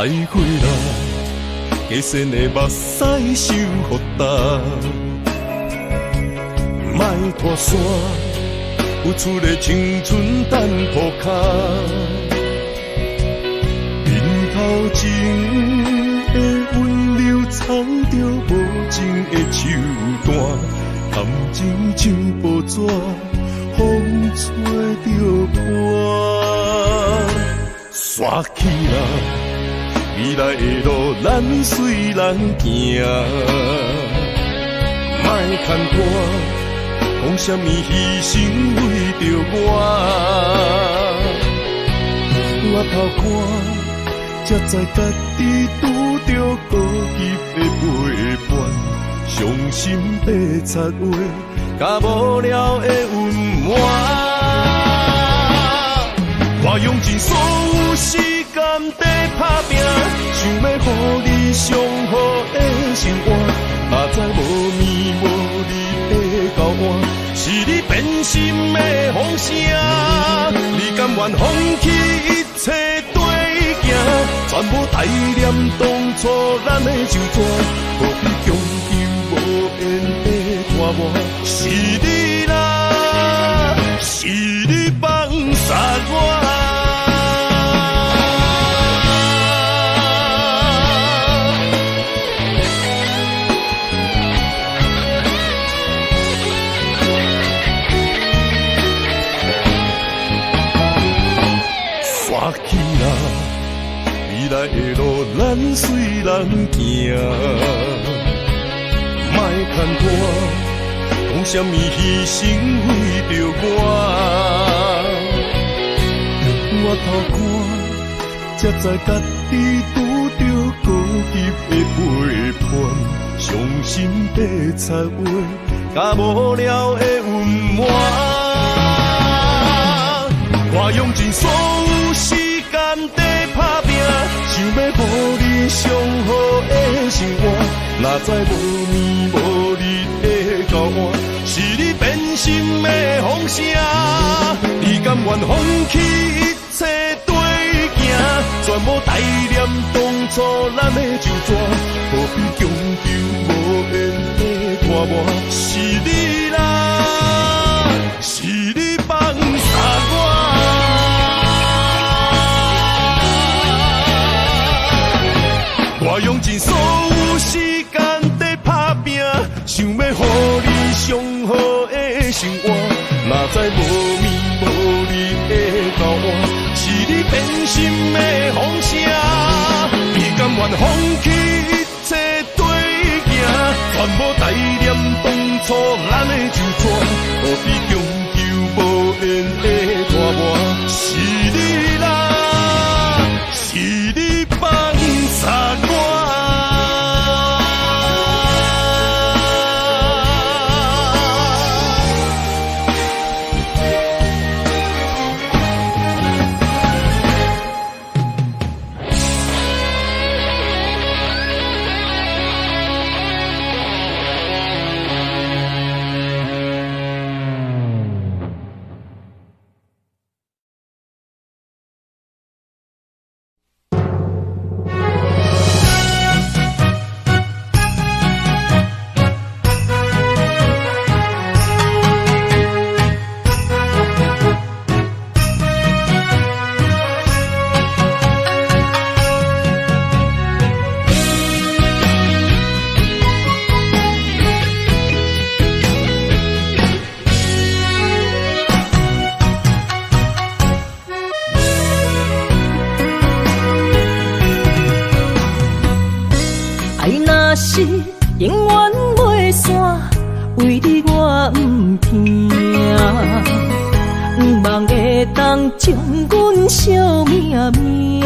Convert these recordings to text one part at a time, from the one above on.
回来，加深的目屎受予干。莫拖山，有出的青春等铺脚。面头前的温柔藏着无情的手段，感情像薄纸，风吹着破。刷起来，未来的路咱随人行，莫牵拖。讲什么牺牲为着我头看，才知家己拄着孤寂的陪伴，伤心的插话，甲无聊的温暖。我用尽所有时间在打拼，想要予你上好的生活，哪知无眠无日的交换。是你变心的风声，你甘愿放弃一切对行，全部怀念当初咱的旧纸，何必强求无缘的拖磨？是你啦，是你放杀我。起来，未来的路咱随人行，莫牵拖，讲什么牺牲为着我头看，才知家己拄着孤寂的陪伴，伤心的插话，甲无聊的温暖。我用尽所有时间在打拼，想要予你上好的生活，哪知无眠无日的交换，是你变心的风声，你甘愿放弃一切对行，全部怀念当初咱的旧纸，何必强求无缘的拖磨？是你啦，是你放杀我。我用尽所有时间在打拼，想要予你上好的生活，哪知无眠无日的交换，是你变心的风声，你甘愿放弃一切对行，全部怀念当初咱的旧纸，何必强求无缘的拖磨？是你啦，是你放杀我。永远袂散，为你我不听，不望会当将阮惜命命。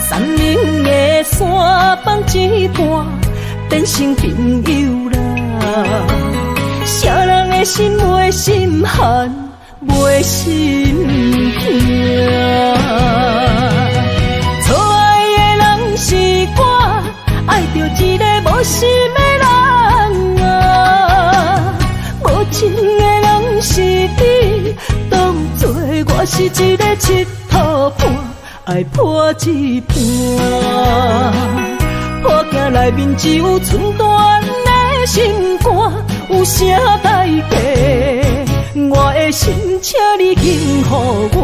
山林的山放一半，变成朋友啦。啥人的心袂心寒，袂心痛。是我爱着一个无心的人啊，无情的人是你，当作我是一个佚佗爱破一半。破镜内面只有寸断的心肝，有啥代价？我的心，请你紧予我。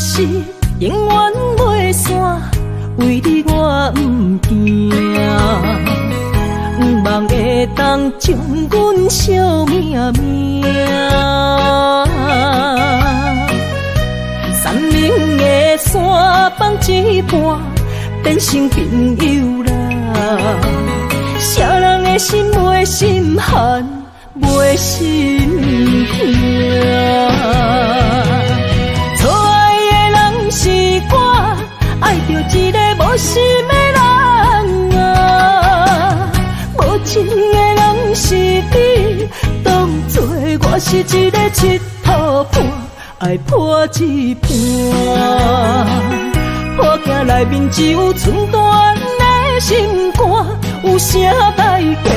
是永远袂散，为你我不惊，不望会当将阮惜命命。山明的山放一半，变成朋友啦。啥人的心袂心寒，袂心痛。是我爱着一个无心的人啊，无情的人是你，当作我是一个七套盘，爱破一半。破镜内面只有寸断的心肝，有啥代价？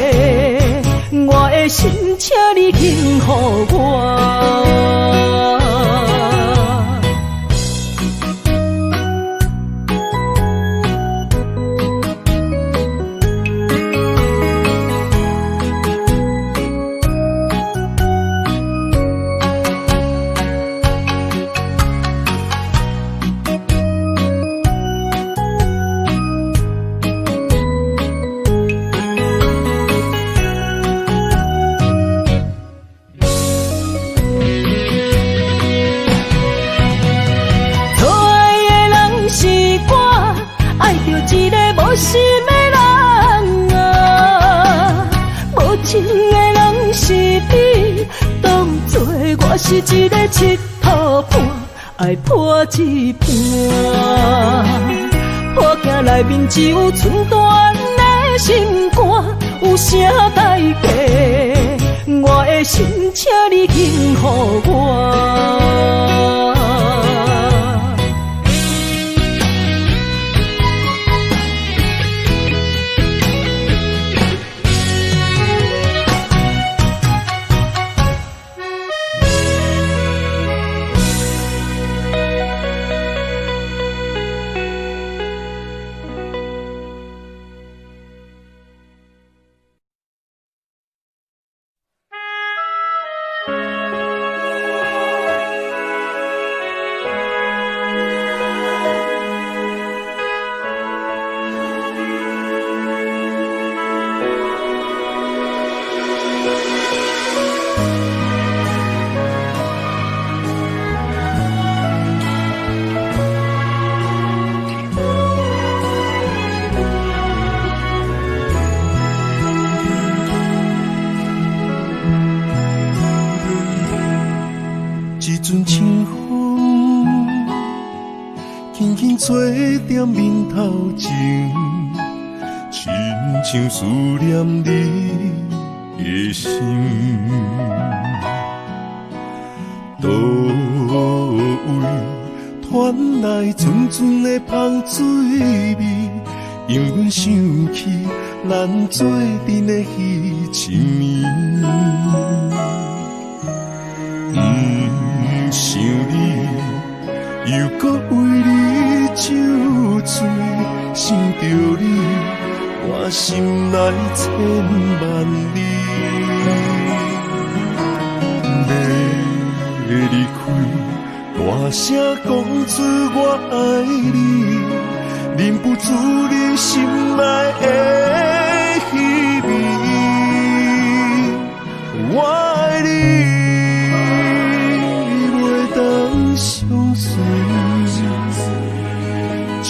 我的心，请你紧予我。无心的人啊，无情的人是你，当作我是一个七套盘，爱破一半。破镜内面只有寸断的心肝，有啥代价？我的心，请你紧予我。做点面头前，亲像思念你的心。倒位传来阵阵的香水味，因阮想起咱做阵的彼10年。不想你，又搁为你酒醉，想着你，我心内千万里。要离开，大声讲出我爱你，忍不住你心内的虚味。我爱你，袂当相随。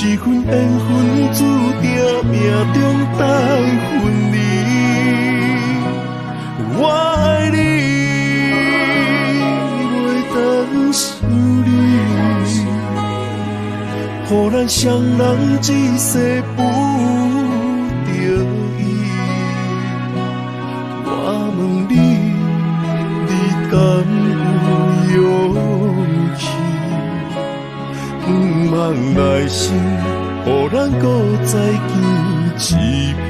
一份缘分注定命中带分离。我爱你，想你，予咱双人一世不得已。我问你，你敢有勇气？不茫来生，予咱搁再见一面。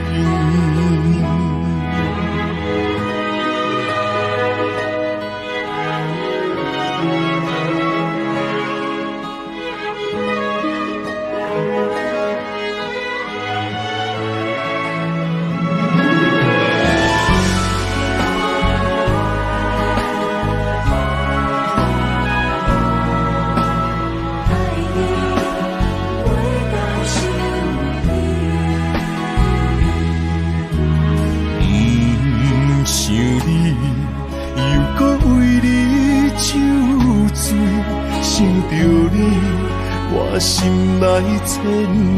我心内千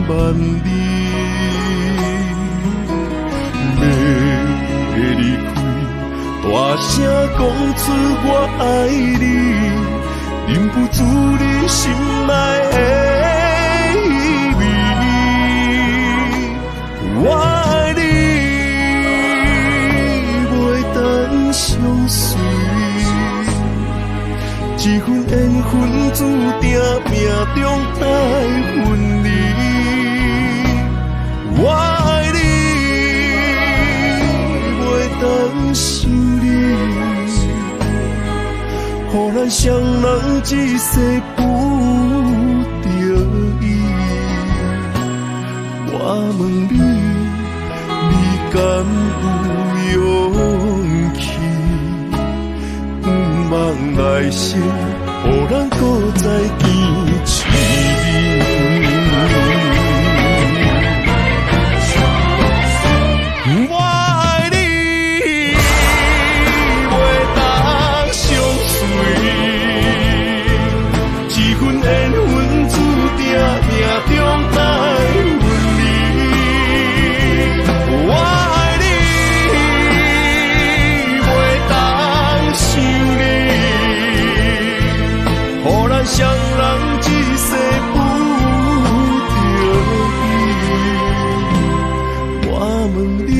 万里，要离开，大声讲出我爱你，忍不住你心内的意味。我爱你，袂当相随。一份缘分注定命中带分离，我爱你，袂当想你，予咱双人一世不得已。我问你，你敢有勇气？望来生，予咱搁再见一面。我爱你，袂当相随，一份缘分注定命中带分离。我爱你，袂当想你。予咱双人一世不得已。我问你，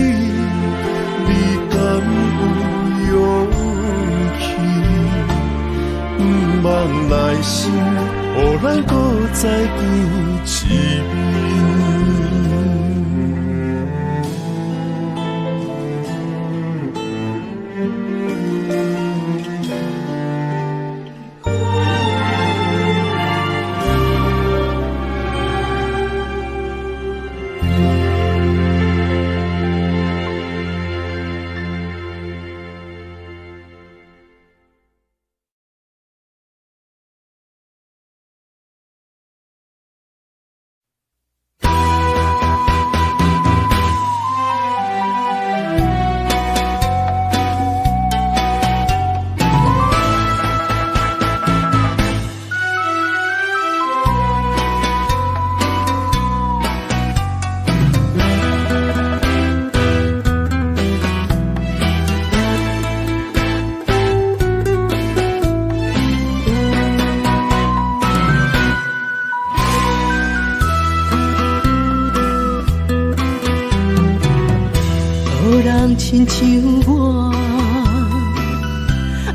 你敢有勇气？不望来生，予咱搁再见一面。亲像我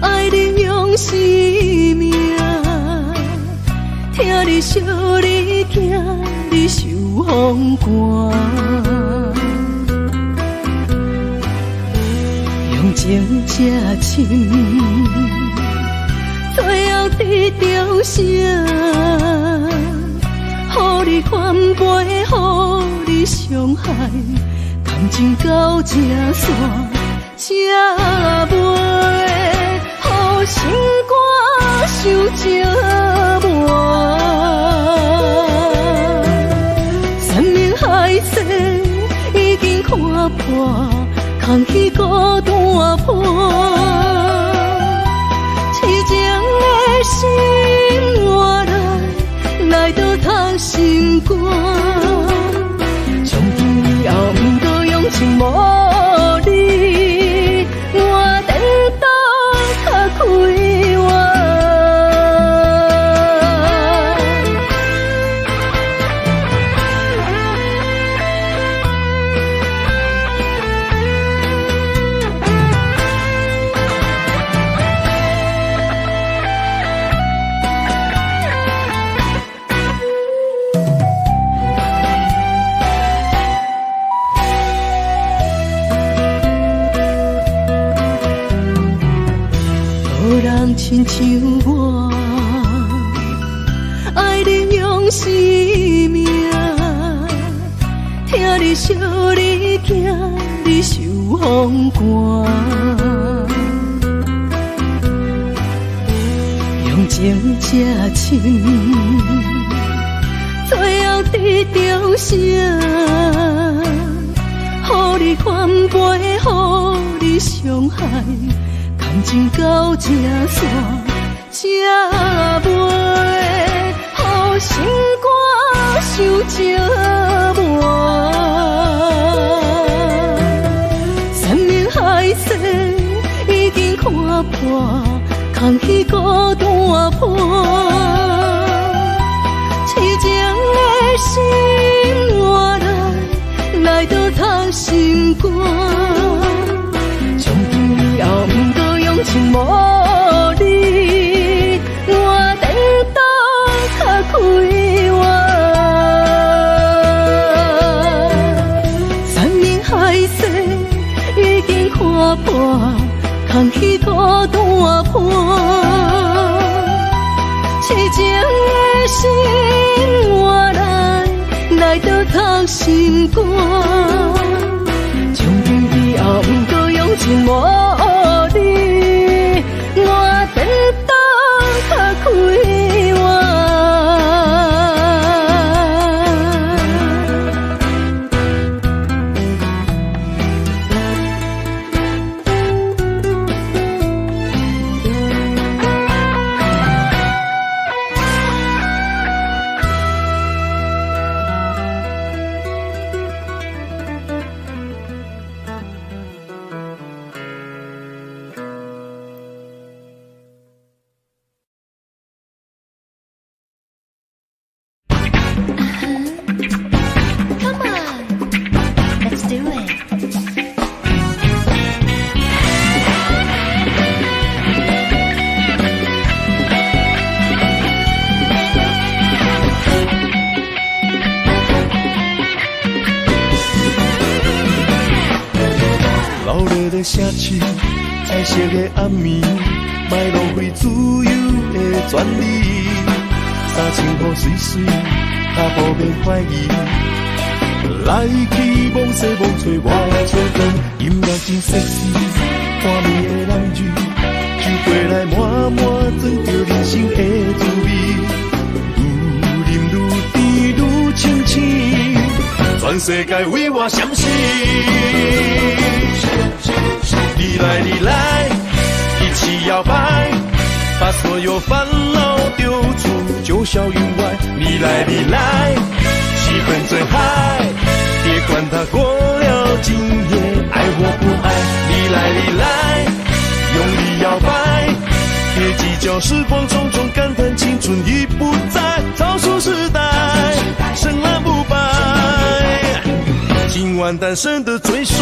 爱你用生命，听你笑你惊你受风寒，用情这深，最后得到啥？予你反背，予你伤害。感情到这线，才袂予心肝受折磨。生命海誓已经看破，空虚孤单破。痴情的心换来倒透心肝。从今以后不过用情无你，我颠倒较快活。生命，听你笑你行，你受风寒，用情这情，最后得到啥？予你反背，予你伤害，感情到这线，这袂，予心肝受折磨。山盟海誓已经看破，空虚孤单破，痴情的心换来倒透心肝，从今以后不过用情无你，我等到较开我。山盟海誓已经看破，空虚孤单破，痴情的心换来倒透心肝，从今以后不过用情无你，我等到较开我。城市彩色的暗暝，莫浪费自由的权利。三千雨水水，脚步免怀疑。来去望西望吹，我的吹风，音乐真sek死，看你的人鱼，酒杯来满满装着人生的滋味。愈饮愈甜愈清醒，全世界为我闪烁。你来，你来，一起摇摆，把所有烦恼丢出，九霄云外。你来，你来，气氛最嗨，别管它过了今夜，爱或不爱。你来，你来，用力摇摆，别计较时光匆匆，感叹青春已不在，超速时代，深蓝不败，今晚单身的最帅。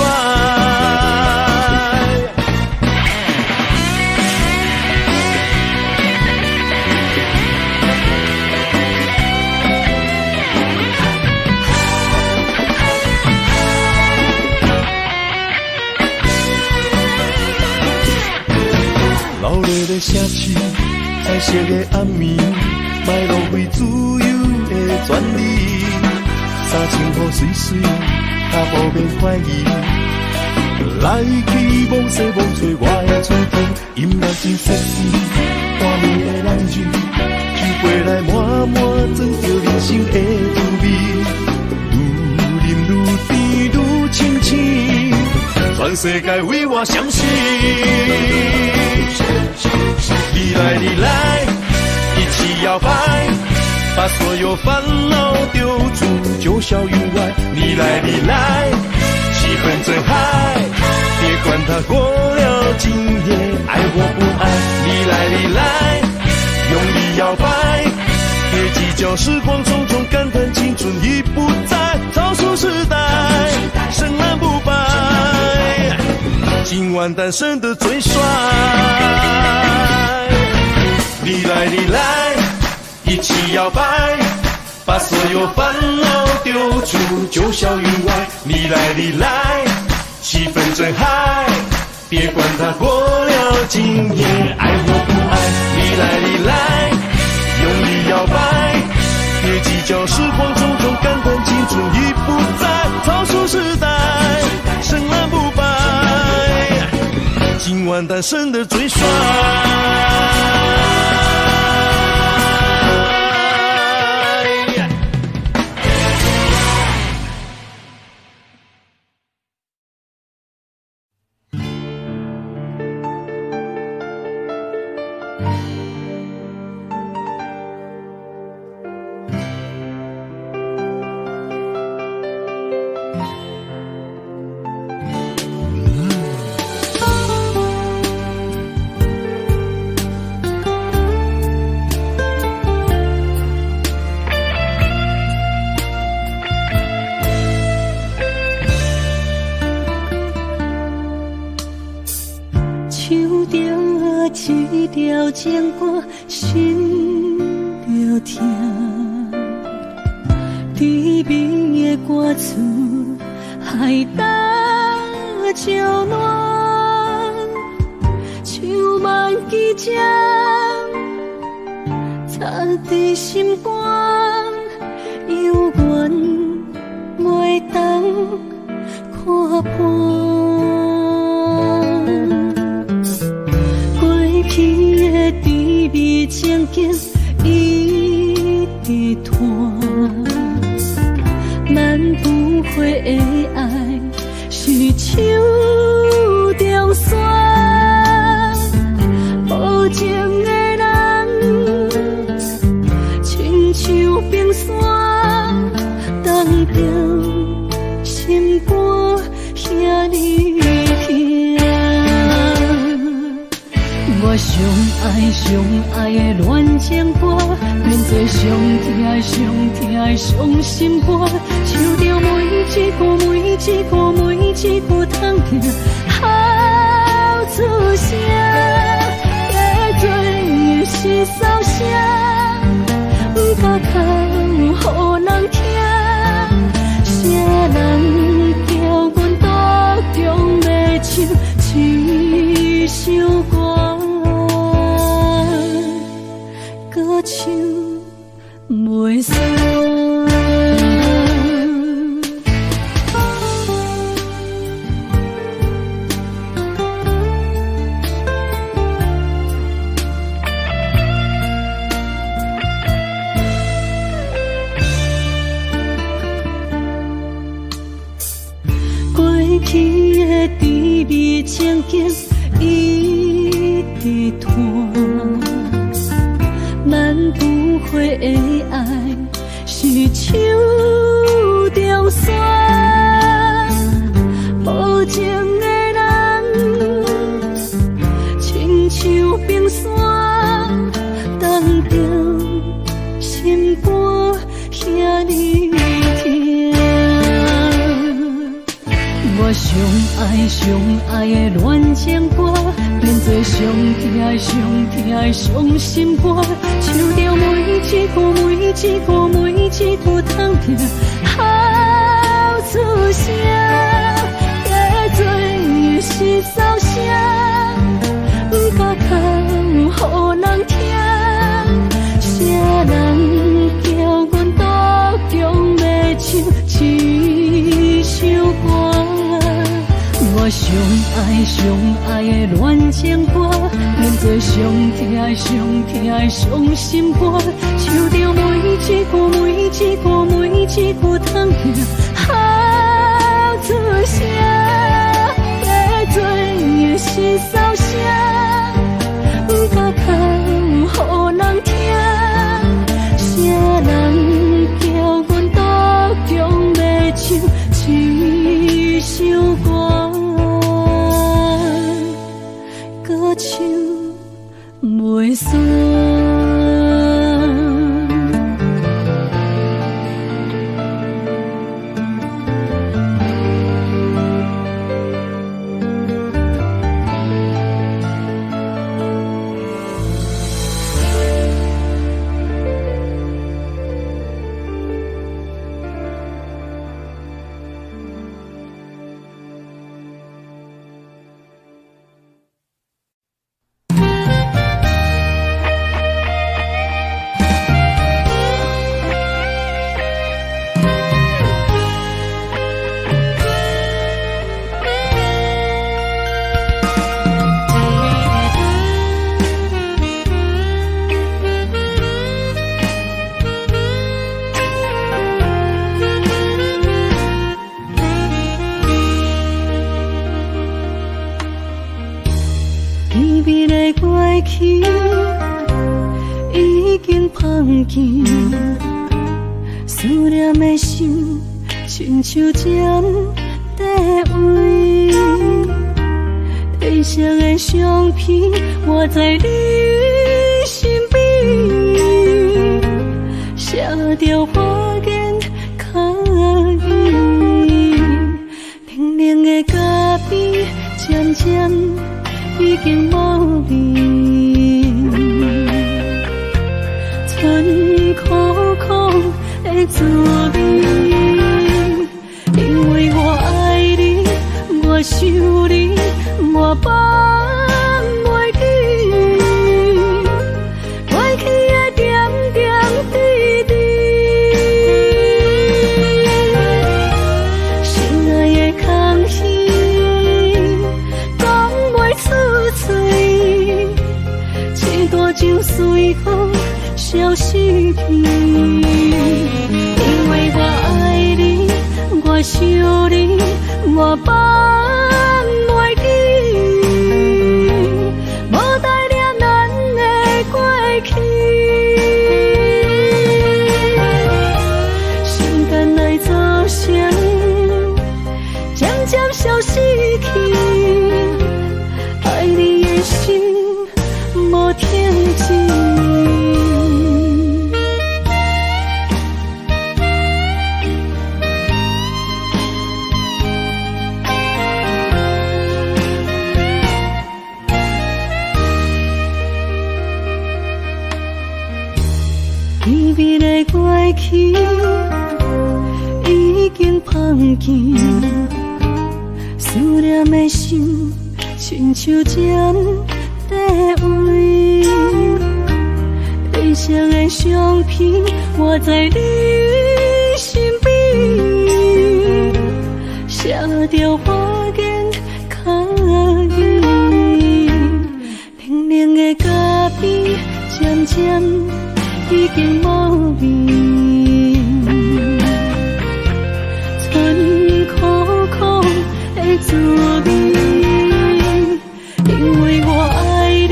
热烈的城市，彩色的暗暝，莫浪费自由的权利。三千雨水水，脚步免怀疑。来去望西望吹，我的吹风，音乐真sek死，看你的人鱼，酒杯来满满装着人生的滋味。愈饮愈甜愈清醒，全世界为我相信。你来，你来，一起摇摆，把所有烦恼丢出九霄云外。你来，你来，气氛最嗨，别管它过了今夜，爱或不爱。你来，你来，用力摇摆，别计较时光匆匆，感叹青春已不在，超速时代，深蓝不败，今晚单身的最帅。你来，你来，一起摇摆，把所有烦恼丢出九霄云外。你来，你来，气氛真嗨，别管它过了今夜，爱或不爱。你来，你来，用力摇摆，别计完单身的最帅。一条情歌，心就痛。低迷的歌词，海淡照暖，像万支针，插在心肝，犹原袂当看破。甜蜜情景一直拖，咱不会的爱是手中线，无情的人亲像冰山，冻着心肝遐尼痛。我上爱的恋情歌，变做上痛的伤心歌，唱着每一句痛痛好出声，加做的是骚声，不敢口予人听，啥人叫阮独强要唱一首歌。歌唱袂煞。过去的甜蜜情景一直拖。咱不会的爱是手中线，无情的人亲像冰山，冻着心肝遐尼痛。我上爱的恋情歌，变做上痛的伤心歌，唱着每一句痛痛好出声，加做的是骚声，不敢口予人听，啥人叫阮独强要唱一首歌。我上爱的恋情歌，变做上痛的伤心歌，唱着每一句痛痛好出声，加做的是骚声，不敢口予人听，啥人叫阮独强要唱一首歌。歌唱袂煞。经放弃，思念的心亲像针在围，褪色的相片画在你身边，写着花言巧语，冷冷的咖啡渐渐已经无味，春苦苦的滋味，因为我爱你，我想你，我放袂记，过去的点点滴滴，心爱的空虚讲袂出嘴，一大场随风消失去，因为我爱你，我想你，我放袂记，无代念咱的过去，时间来作声，渐渐消失去，爱你的心无停止。美丽的过去已经放弃，思念的心亲像针在围，褪色的相片画在你身边，写着花言巧语，冷冷的咖啡渐渐已经无味，春苦苦的滋味，因为我爱你，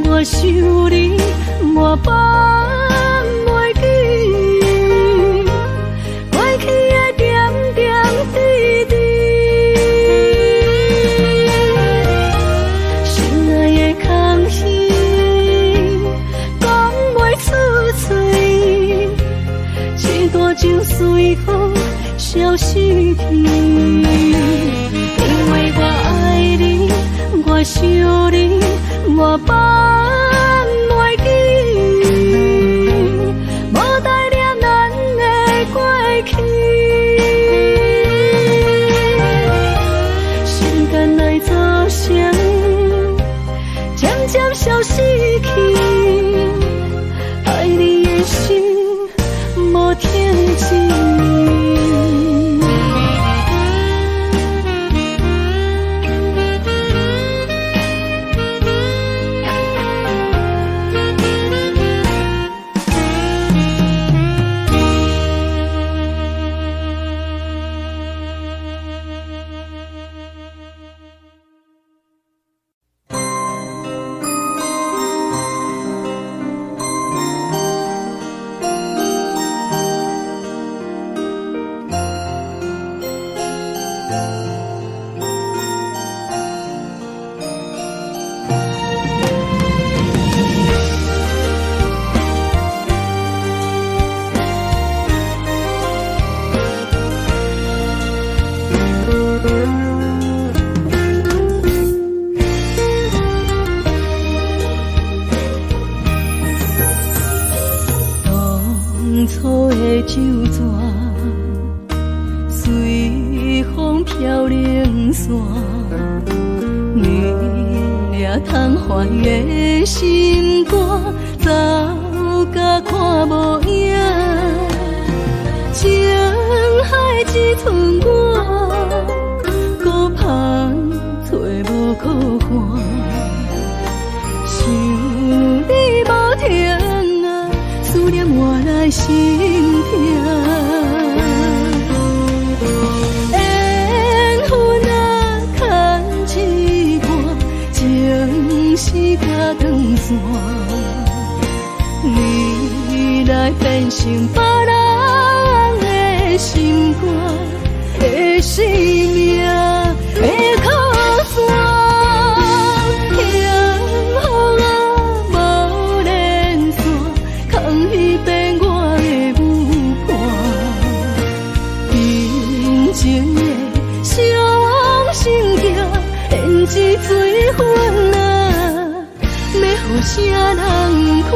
我想你，我放袂记，过去的点点滴滴，心爱的空虚讲袂出嘴，一大场随风消失去，因为我爱你，我想你，我放袂记，无代念咱的过去，时间来作声，渐渐消失去，爱你的心无停止。当初的旧纸，随风飘零散，你掠窗怀的心肝，走甲看无影，情海只剩我，孤芳找无靠岸，想你无停啊，思念活来心痛。是甲长线，你你来变成别人的心肝的生命的靠山。这水分啊，要予啥人看？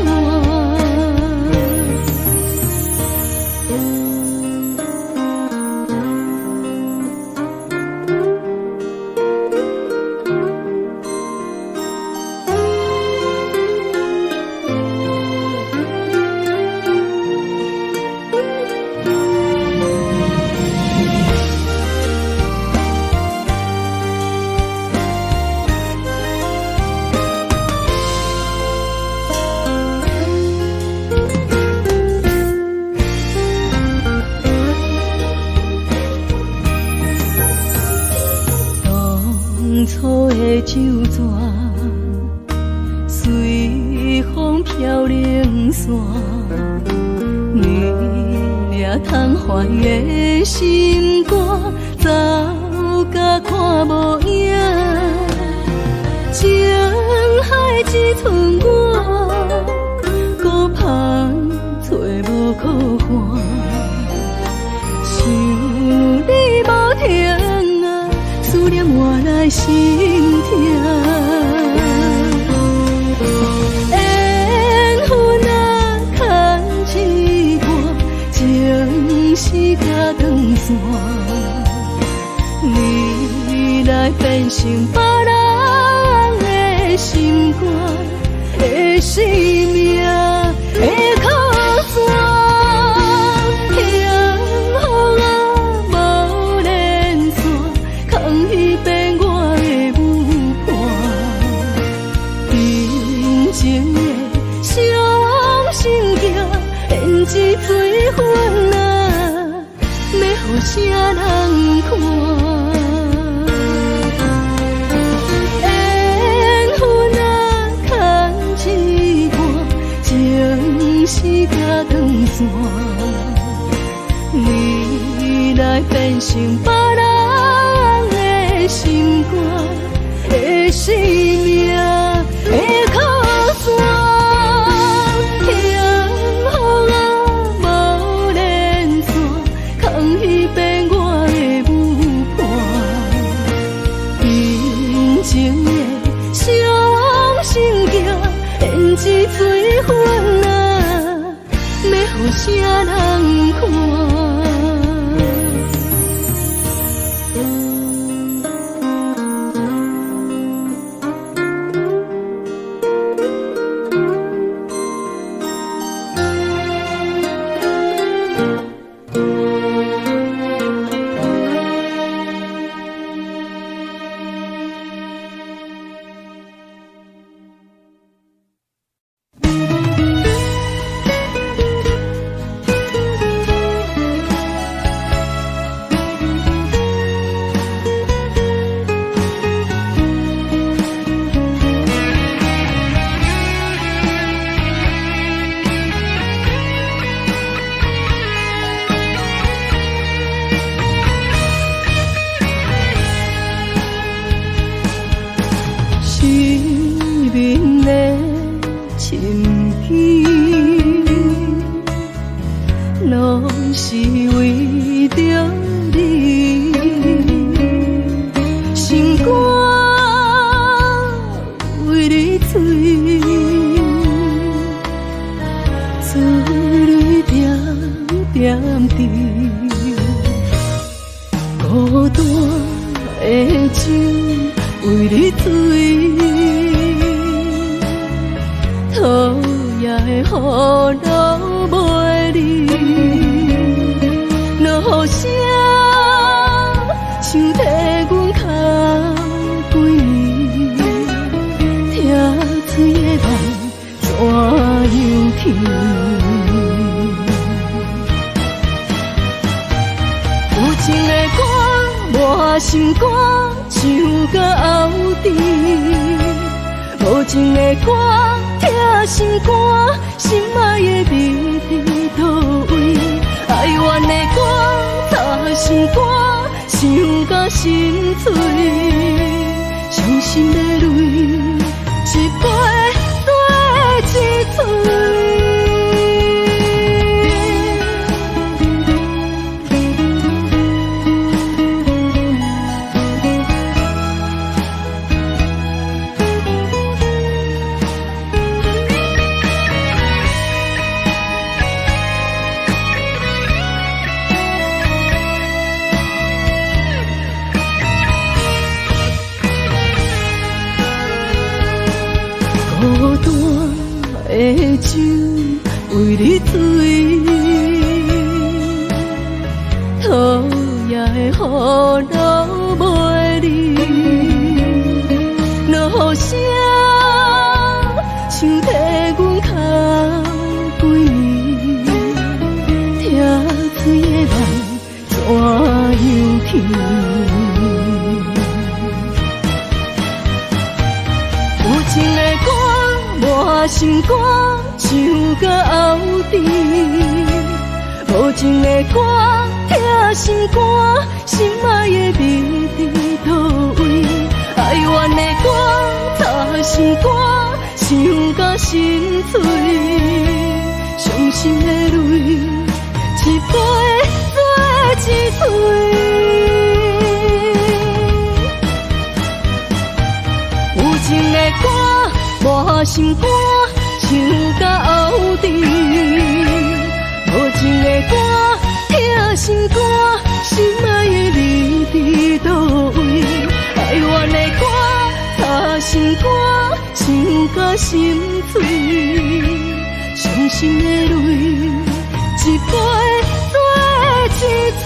初的酒泉，随风飘零散，你掠窗怀的心肝，走甲看无影，情海只剩我，孤帆找无靠岸，想你无停啊，思念换来心痛。缘分啊，牵一段，情是甲断线。你来变成别人的心肝的生命的靠山。这水分啊，要予啥人看？缘分啊，牵一段，情是甲断线。你来变成别人的心肝的生命的靠山。这水分啊，要予啥人看？是为着你，心肝为你醉，珠泪点点滴，孤单的酒为你醉，讨厌的雨流袂离。落声像替阮哭几年，听嘴的梦怎样去？有情的歌满心肝，唱到后甜；无情的歌听心肝，心爱的美伫倒位？哀怨的歌，插心肝，想甲心碎，伤心的泪，一杯对一嘴。孤单的酒为你醉，讨厌的雨流袂离，落声像替阮哭几年，听嘴的梦怎样去？有情的歌，满心肝，唱到后底；无情的歌，疼心肝，心爱的美伫倒位？哀怨的歌，插心肝，想甲心碎，伤心的泪，一杯做一嘴。有情的歌，满心肝，唱到后底；无情的歌，疼心肝，心爱的你伫倒位？哀怨的歌，插心肝，想甲心碎，伤心的泪，一杯做一嘴。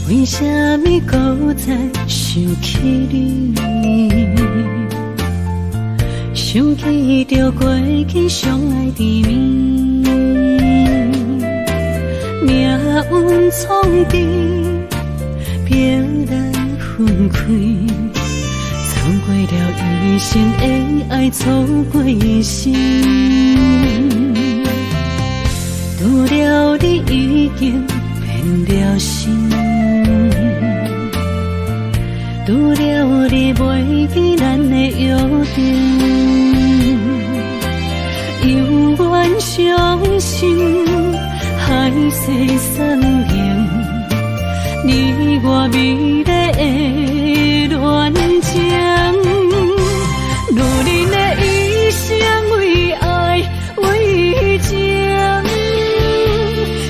为什么搁再想起你？想起着过去相爱的面，命运创治，平淡分开，错过了一生的爱，错过一生。拄了你已经变了心。拄了你袂记咱的约定，永远相信海誓山盟，你我美丽的恋情，女人的一生为爱为情，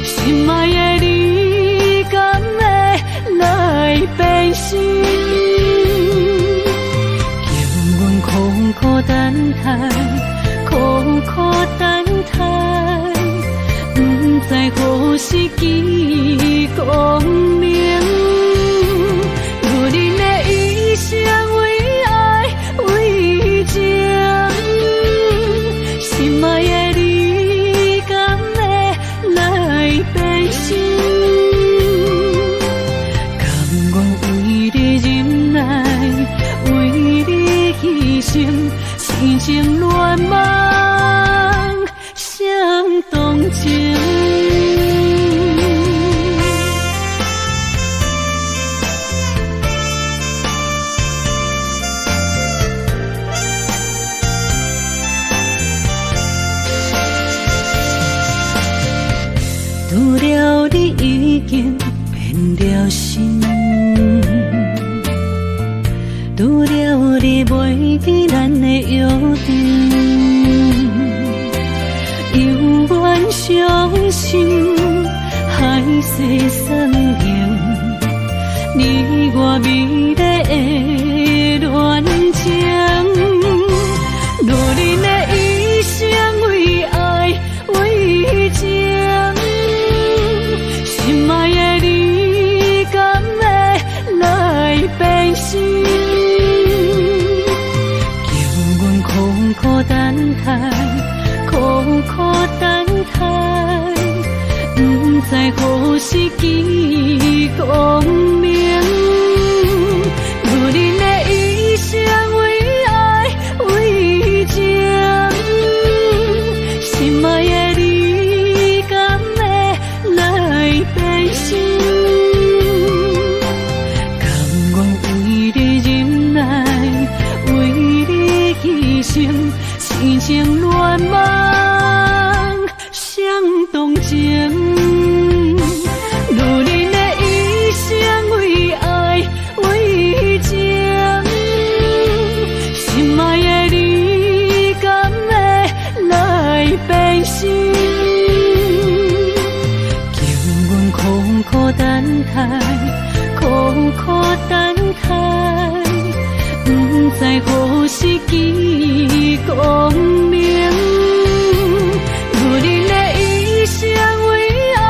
心爱的你敢会来变心？苦苦等待，苦苦等待，不知何时见光明。女人的一生为爱为情，心爱的你敢会来变心？甘愿为你忍耐，为你牺牲。心情乱梦想动情，拄了你已经变了心，拄了记起咱的约定，犹原伤心，海誓山盟，你我美丽的恋情，路人的一生为爱为情，心爱的你敢会来变心？叫阮苦苦等待，苦苦等待，不知何时机光明。女人的一生为爱为情，心爱的你敢会来变心？甘愿为你忍耐，为你牺牲，生情乱梦相同情。女人的一生为爱为情，心爱的你敢会来变心？叫阮苦苦等待，苦苦等待，不知何时机光明。女人的一生为爱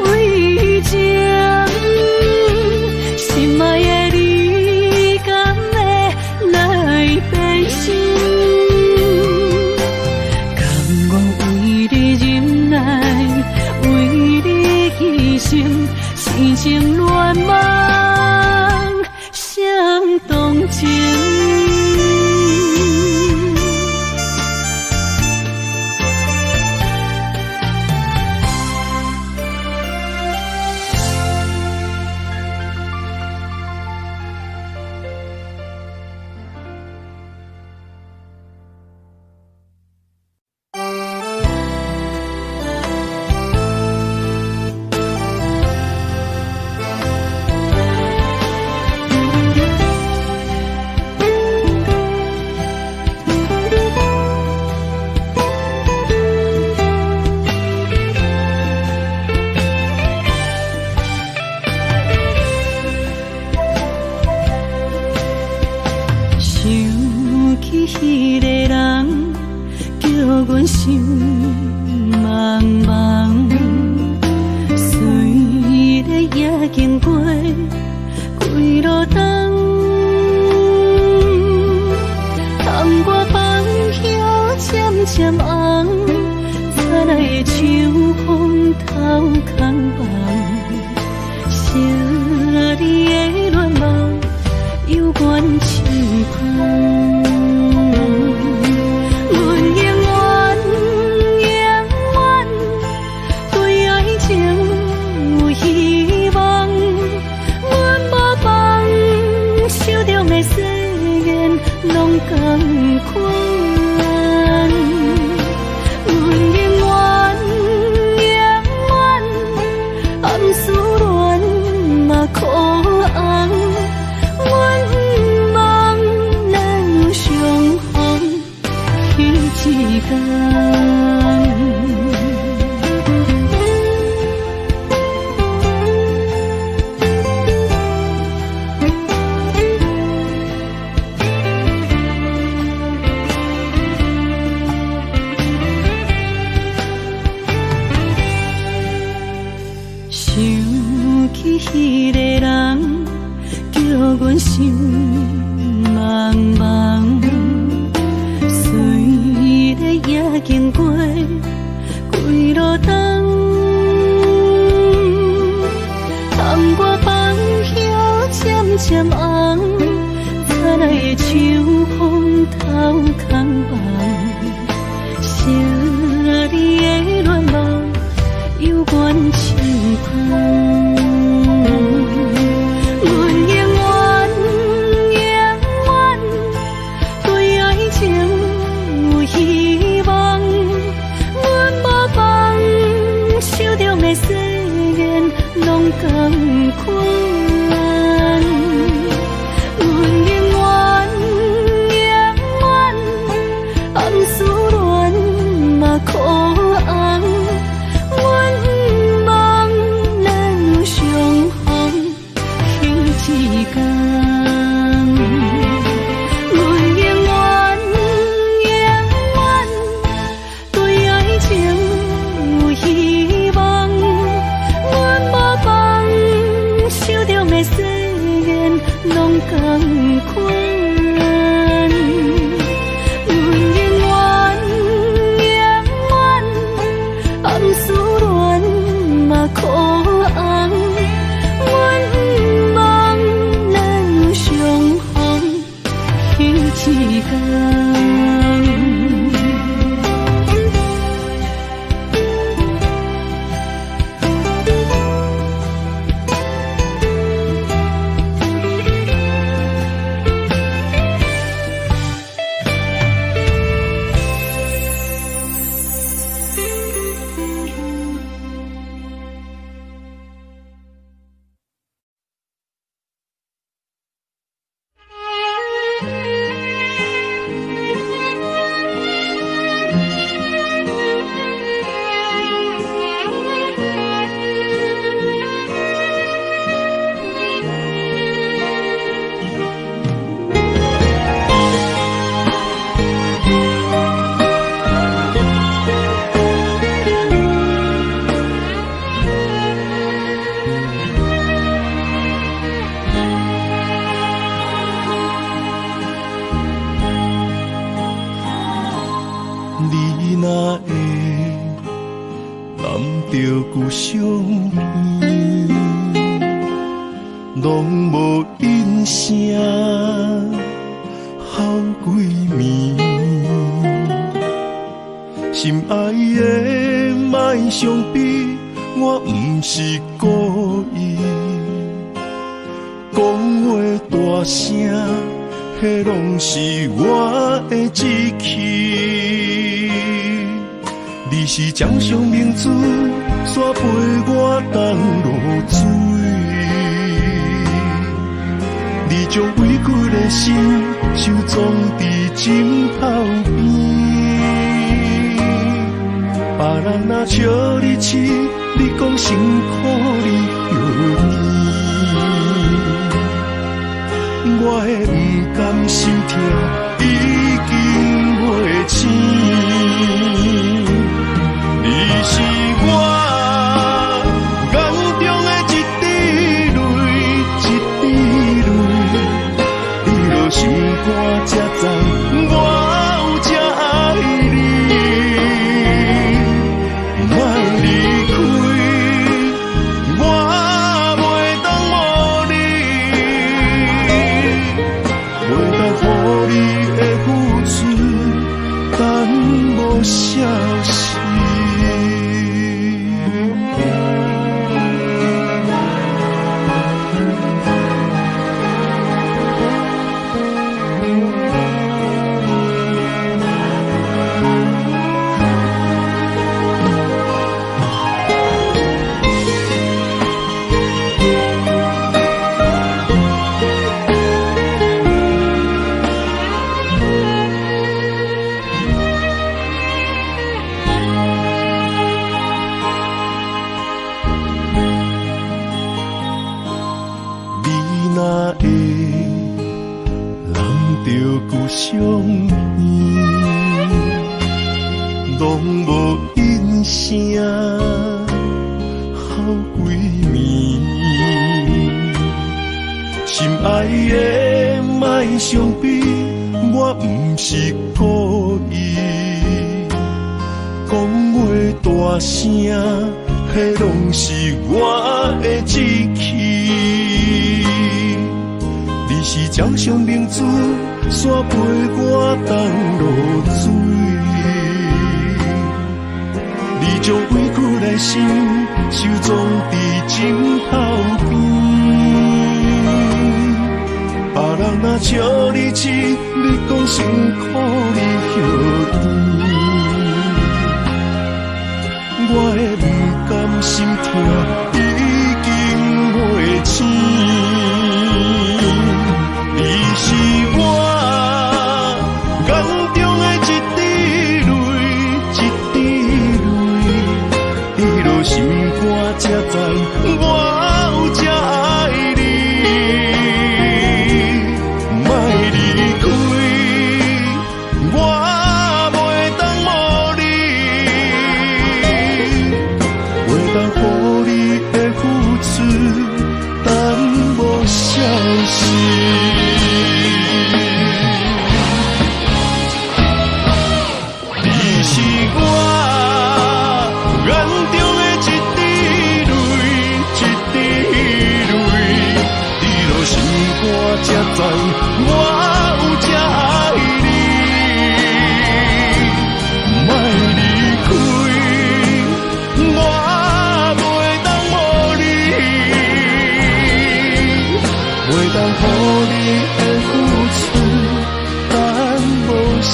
为情，心爱的你敢会来变心？甘愿为你忍耐，为你牺牲，生情乱梦相同情。迄个人叫阮心茫茫，随日也经过几路灯，窗外风叶渐渐红，早来的秋风透空房，昔日的恋梦犹原轻狂。拢同款，阮永远暗思恋嘛苦红，阮不望咱相逢彼一天。迄个人叫阮心茫茫，随日也经过几路灯，窗外风叶渐渐红，早来的秋风透空房，昔日的恋梦犹原轻狂。拢同款，阮永远可红，阮毋望咱相逢彼一天。同款，阮永远暗思恋嘛可红，阮毋望咱相逢彼一天。掌上明珠，煞陪我东落水。你将委屈的心收藏伫枕头边，别人若笑你痴，你讲辛苦你休眠。我的不甘心痛已经袂醒。你是我眼中的一滴泪，一滴泪，你若心肝才知我有这爱你，莫离开，我袂当无你，袂当予你的付出等无消息。相依，拢无因声好几暝，心爱的莫伤悲，我不是故意，讲话大声，迄拢是我的志气。你是掌上明珠，煞陪我东落水。你将委屈的心收藏伫枕头边，别人若笑你痴，你讲辛苦你休甜。我的不甘心痛已经袂醒。你是我眼中的一滴泪，一滴中的一滴泪，一滴泪，滴落心肝才知我有这爱你。莫离开，我袂当无你，袂当予你的付出耽无消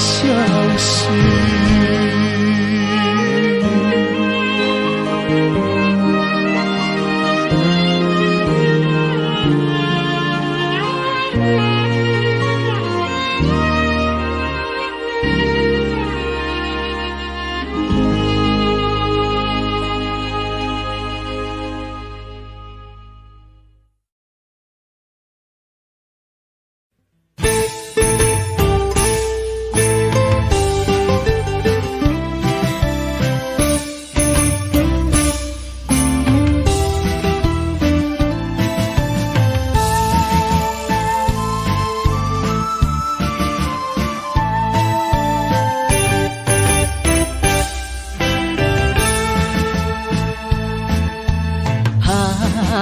息。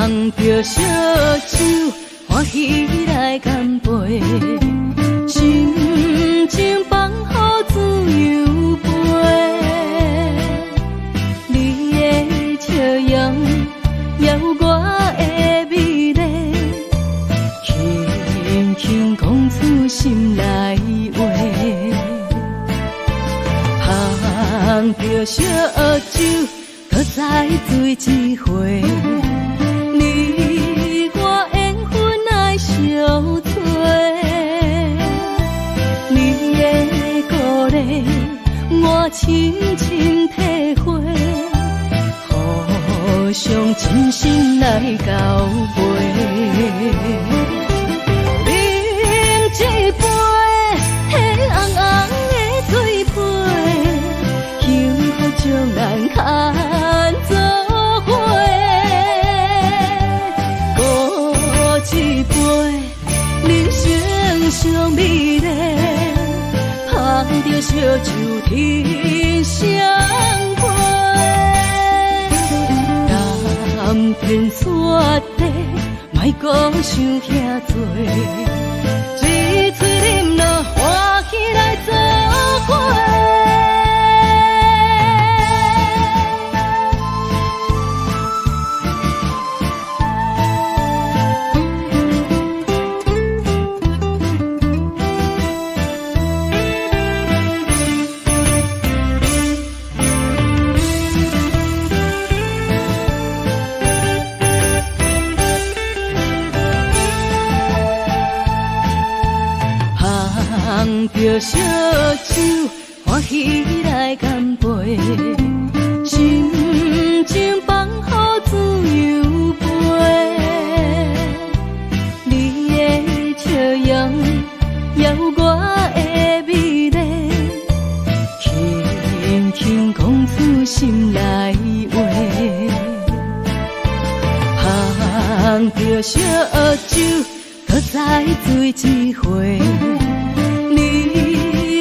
放着烧酒，欢喜来干杯，心情放乎自由飞。你的笑容也有我的美丽，轻轻讲出心内话。放着烧酒，搁再醉一回。你我缘分爱相催，你的鼓励我深深体会，互相真心来交陪。饮一杯迄红红的水杯，幸福将咱牵做。一杯人生上美丽，捧着烧酒天相陪。南天雪地，莫讲想遐多，一嘴饮了欢喜来作伙。放着烧酒，欢喜来干杯，心情放乎自由飞。你的笑容也有我的美丽，轻轻讲出心内话。放着烧酒，搁再醉一回。你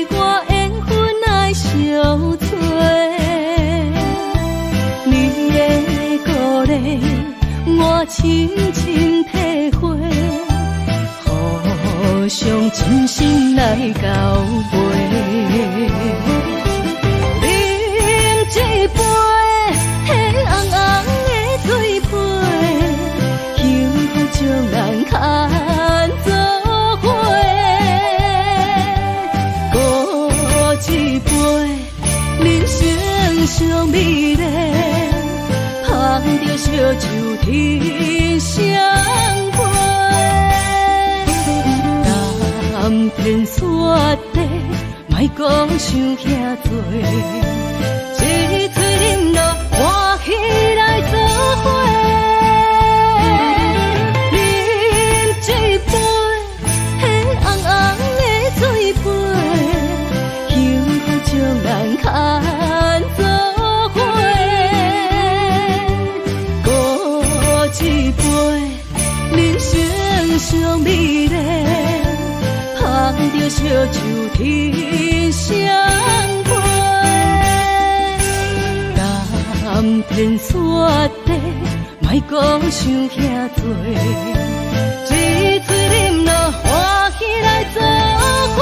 我缘分爱相催，你的鼓励我深深体会，互相真心来交陪。饮一杯迄红红的水杯，幸福将咱牵做。一杯人生上美丽，捧着烧酒天相陪。南天雪地，莫讲想遐多，一嘴饮了欢喜来作伙。饮一杯迄红红的水杯。将咱牵做伙，过一杯人生上美丽，捧着烧酒天相陪。南现山地，莫搁想遐多，一嘴饮了欢喜来做伙。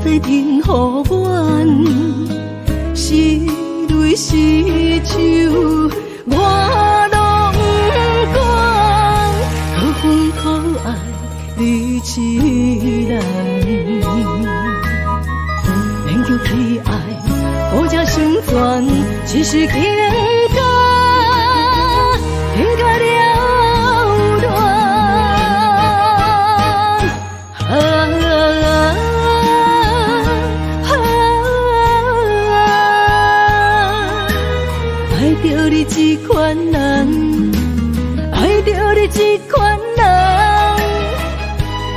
在停予阮，是泪是酒，我拢不管。可恨可爱你一人，免叫去爱，我才想全，只是情感，情感了断。爱着你这款人，爱着你这款人，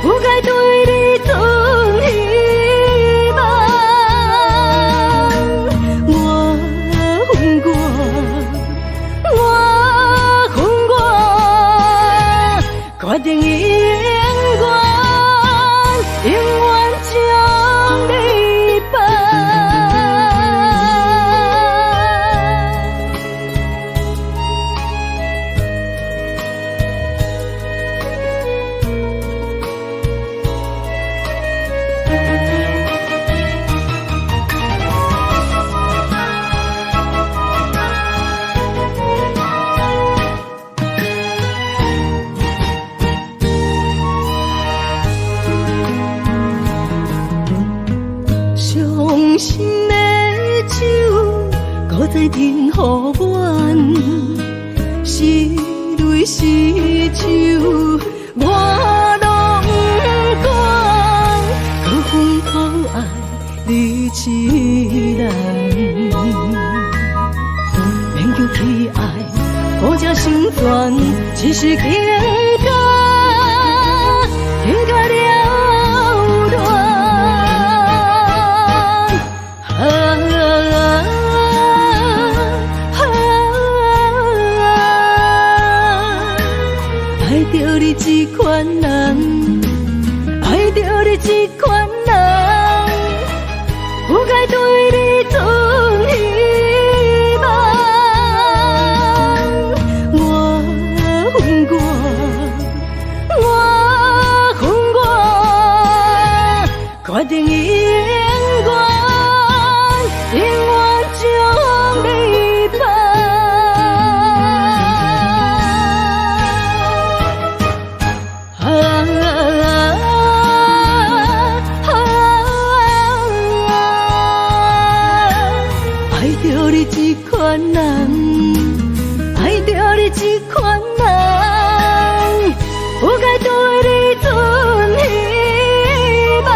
不该对你存希望。我恨我，决定永远将你放。伤心的酒，搁再停予阮，是泪是酒，我拢不管。可恨可爱你一人，免叫去爱，我才想全，只是情感，情感了断。爱着你这款人，爱着你这款人，不该对你存希望。我恨我，决定永远将你放。爱着你这款人，爱着你这款人，不该对你存希望。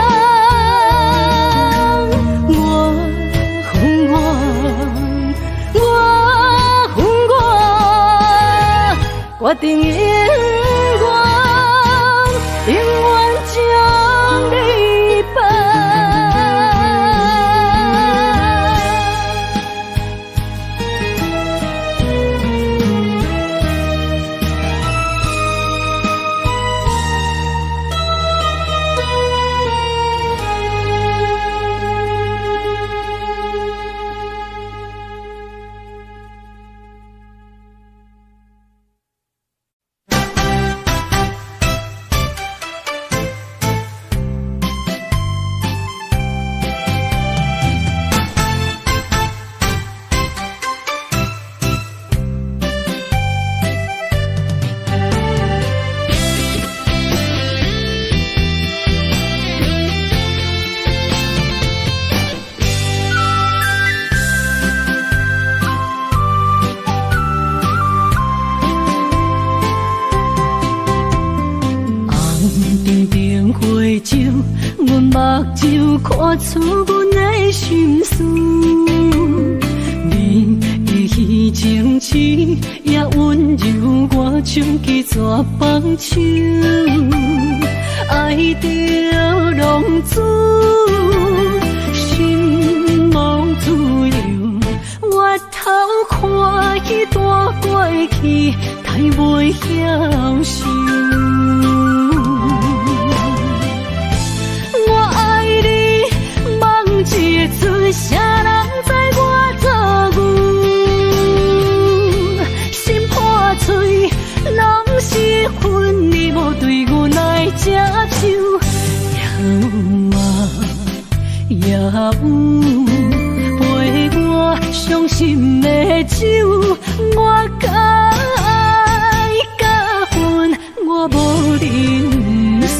就看出阮的心事。你的情痴也温柔，我像去蛇放手，爱着浪子，心无自由。我头看彼段过去，太袂晓受。我爱你，梦一个出，啥人知我做牛？心破碎，拢是恨你无对我来接手。也有陪我伤心的酒，我甲爱甲恨，我无认输。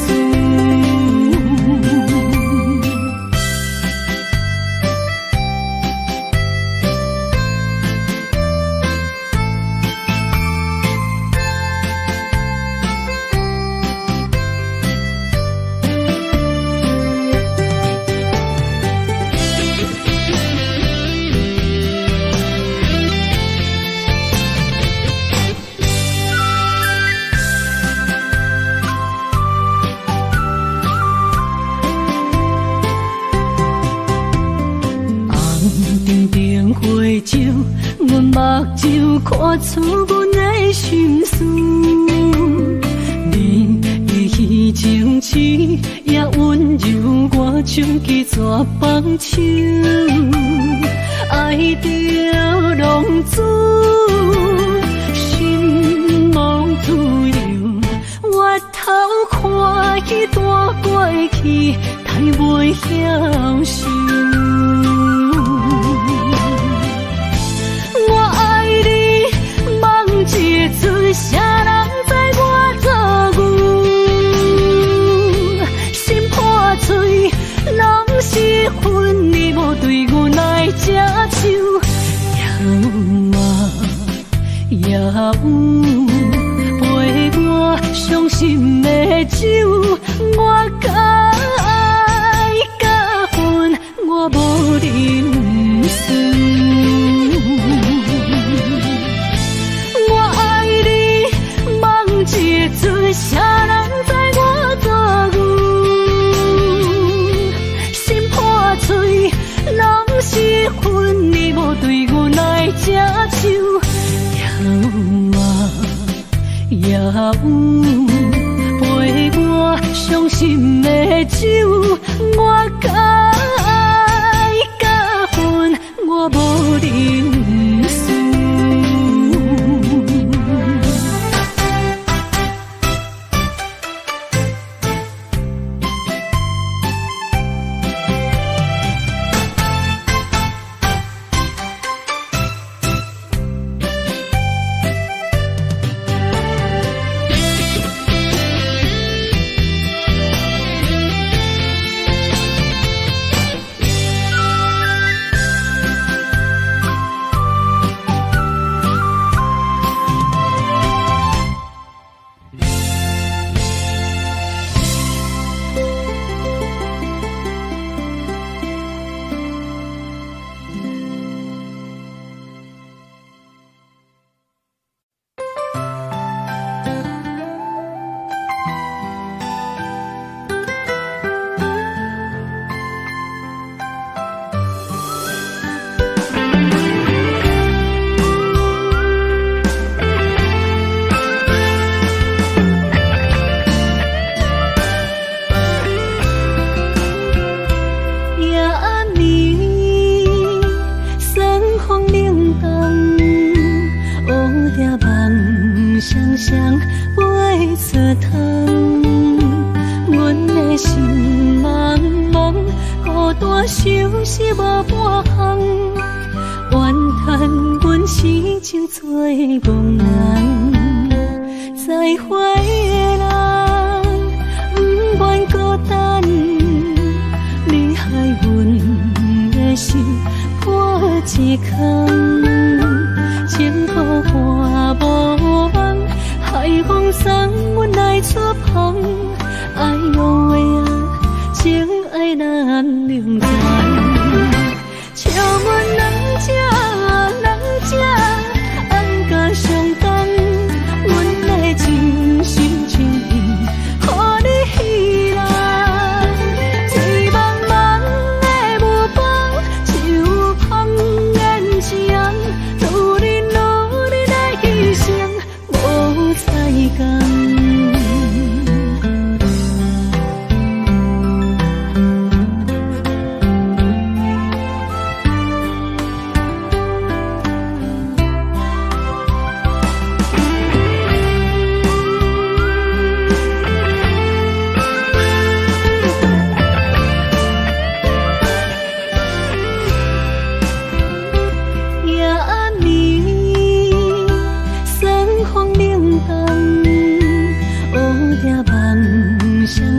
阮目睭看出阮的心事，你的情痴也温柔，我像去蛇放手，爱着浪子，心无自由。我头看彼段过去，太袂晓受。啥人知我做牛？心破碎，拢是恨你无对我来接手。也有陪我伤心的酒，我甲爱甲恨，我无认输。啥人知我做牛？心破碎，拢是恨你无对我来接手。也有陪我伤心的酒，我甲爱甲恨，我无认输。想是无半项，怨叹阮痴情做梦人，再会的人不愿孤单，你害阮的心破一空，前途看无望，海风送阮来出航，爱用的啊，情爱若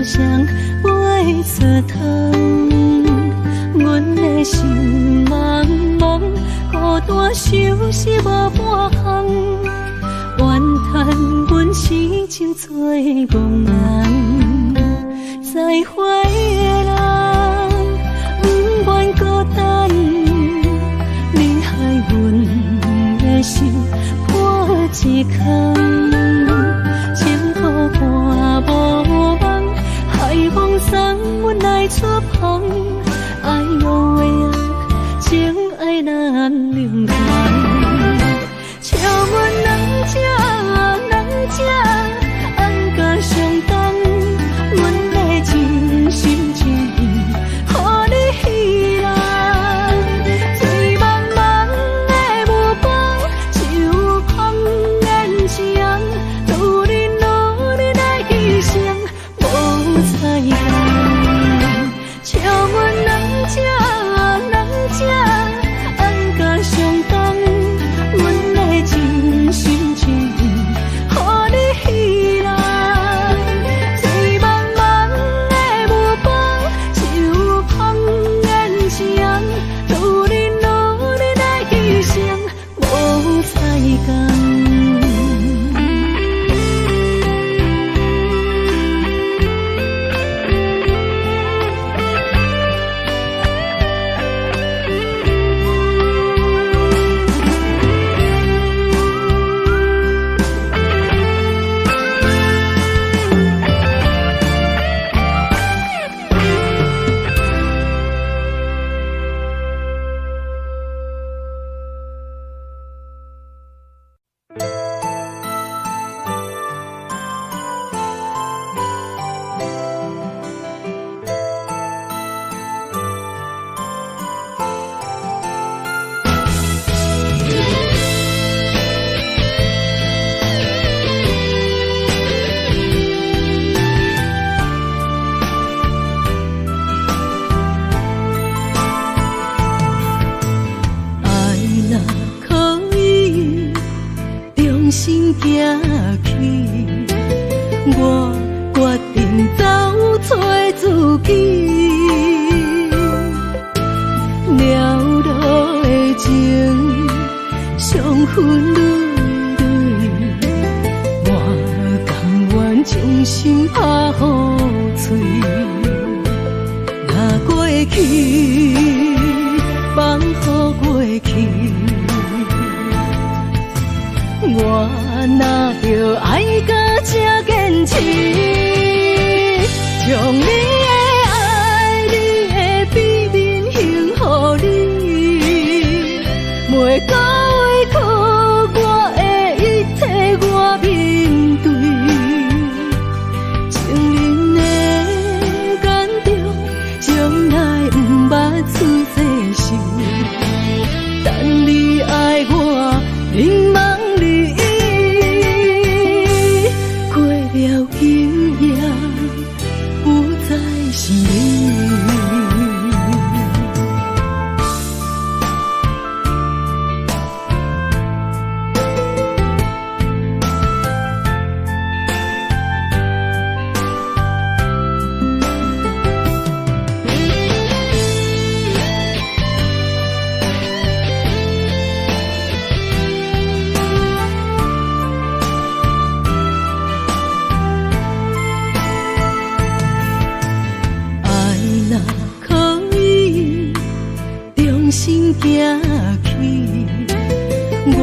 梦想袂出汤。阮的心茫茫，孤单想是无半项，怨叹阮痴情做憨人，再会的人不愿孤单，你害阮的心破一空，情途半无望，海风送阮来出航。爱无话啊，情爱难两全。笑阮人这，安甲相同。阮的真心真意，予你稀烂。醉茫茫的目光，就空眼睛，努力来牺牲，无彩工。笑阮这，安甲相同。阮的真心真意，予你稀烂。醉茫茫的目光，就空眼睛，努力来牺牲，无彩工。心行去，我决定走找自己。了路的情，伤痕累累，我甘愿将心拍雨碎。若过去，放乎过去。我若着爱到这坚持，将你的爱、你的秘密献予你，袂到委屈我的一切，我面对。情人的感动，从来不捌出世事，等你爱我，迷茫。心行去，我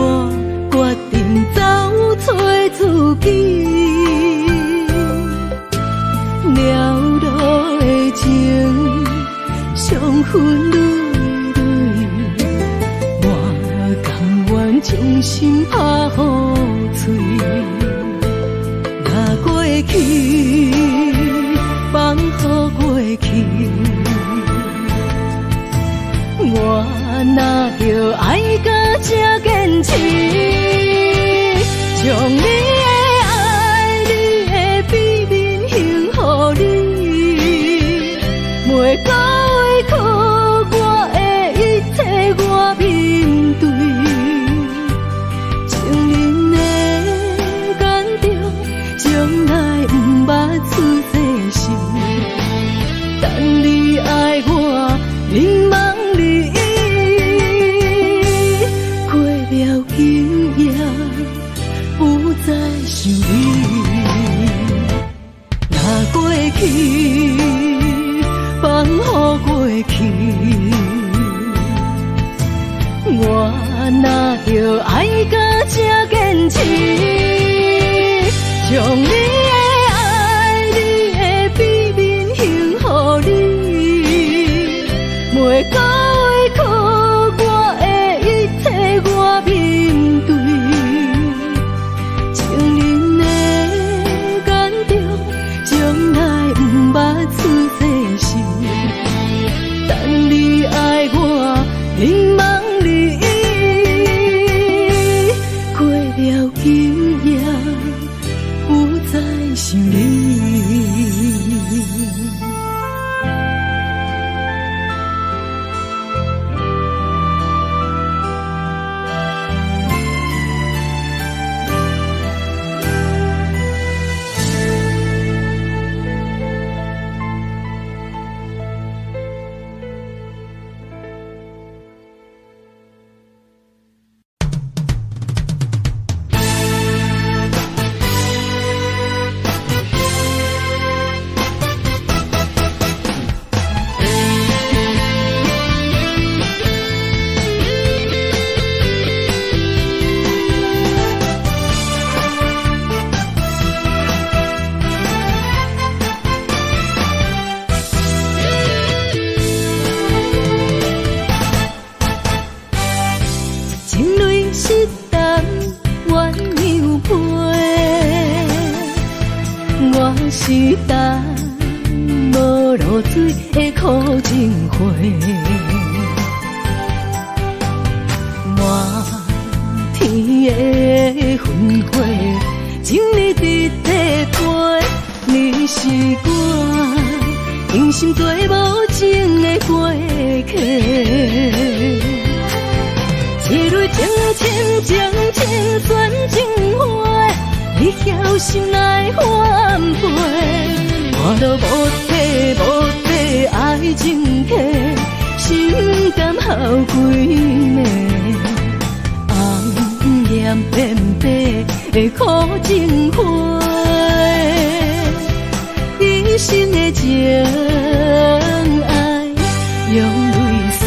决定走找自己。了路的情，伤痕累累，我甘愿将心拍雨碎。若过去，放乎过去。我若着爱到这坚持，将你的爱、你的秘密献予你，袂到委屈我的一切，我面对。情人的感动，从来不捌出世事。放予过去。我哪着爱到这坚持，将你的爱、你的秘密献予你，每到委屈我的一切我面对，情人的感动，将来不捌出世事，等你爱我，迷茫。今夜不再想你。是等无露水的苦情花，满天的烟花，情你伫地陪，你是我用心做无情的过客，一蕊情深将情选情花。你晓心来反背，我都无体爱情客，心甘好几暝，红颜变白的苦情花，一生的情爱用泪洗。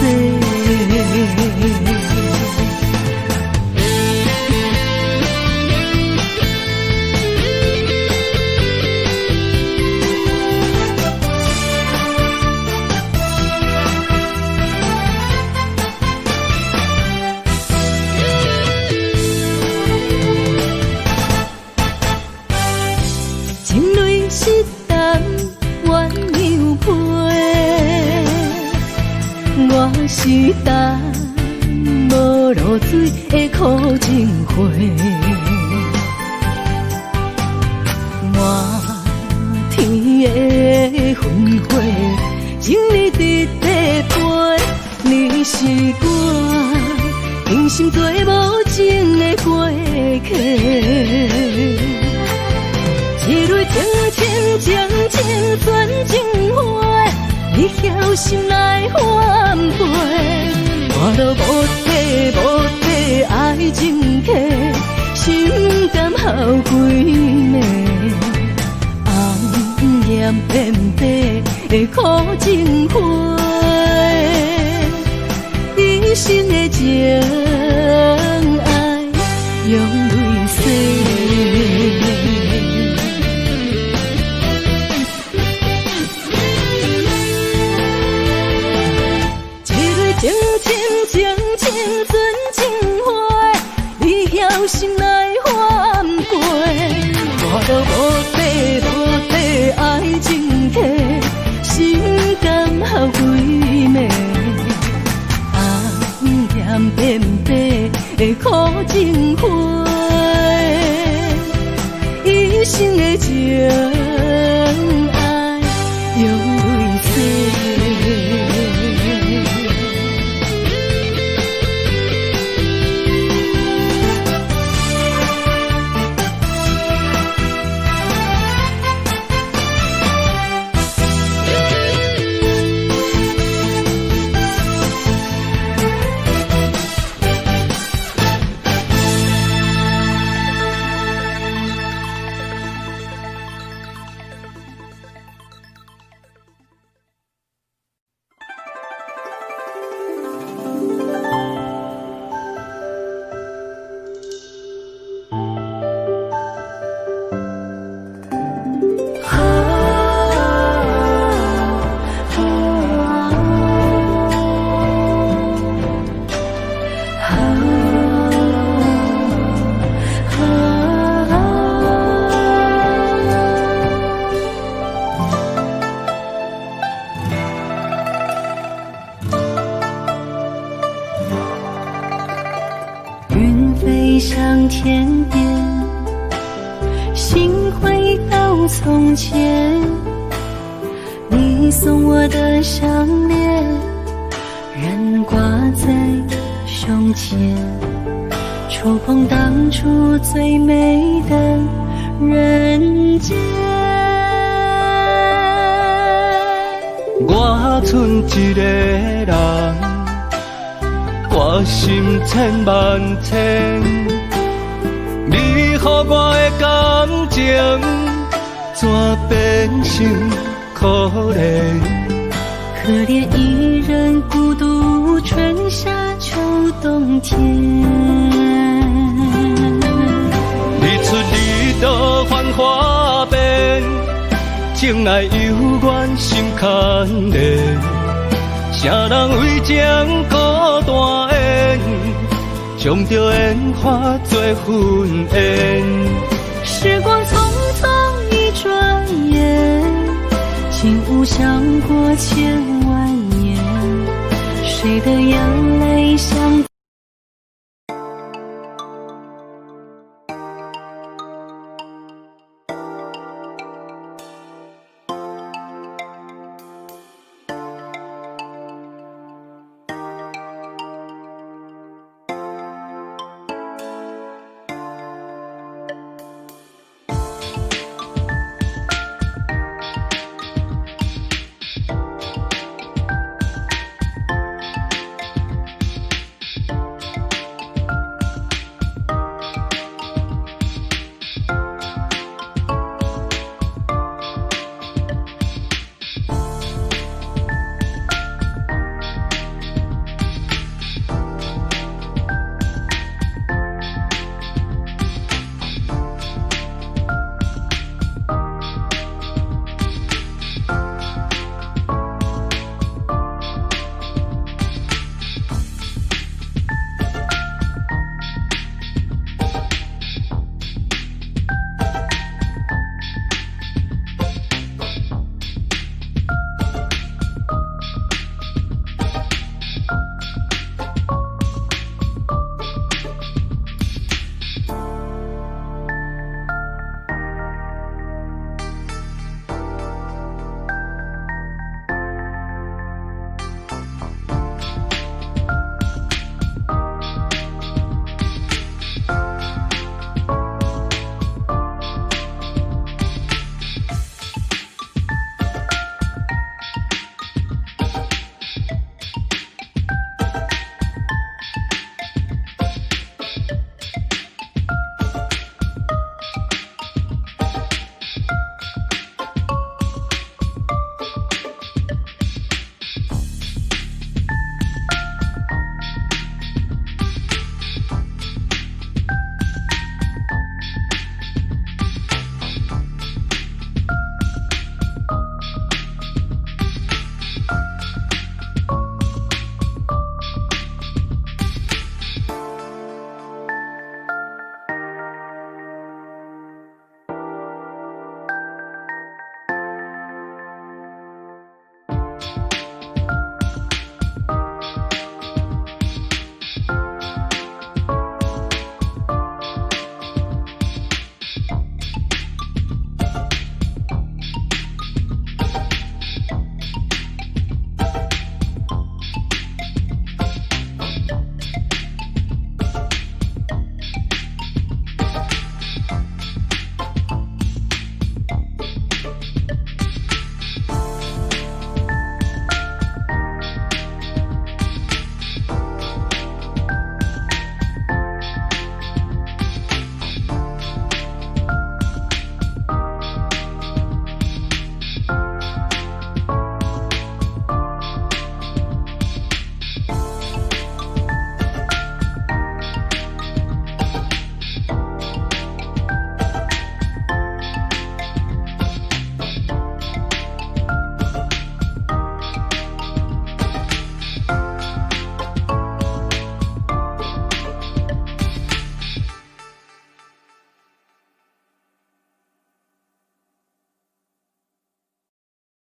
我是等无露水的苦情花，满天的烟花，情你伫地陪，你是我用心做无情的过客，一蕊情深将情选情花。你晓心来反背，我都无体爱情客，心甘好几暝，红颜变白的苦情花，一生的情爱用泪洗。情深将情选情花，你晓心来反背，我都无体爱情客，心甘好几暝，红颜变白的苦情花，一生的情爱用泪洗。天边，心回到从前，你送我的项链仍挂在胸前，触碰当初最美的人间。我剩一个人，我心千万千，你予我的感情，怎变成可怜？可怜一人孤独，春夏秋冬天。日出日落繁华变，情爱犹原心牵连。啥人为将孤单烟，将着烟花做粉烟。时光匆匆一转眼，竟无想过千万年。谁的眼泪像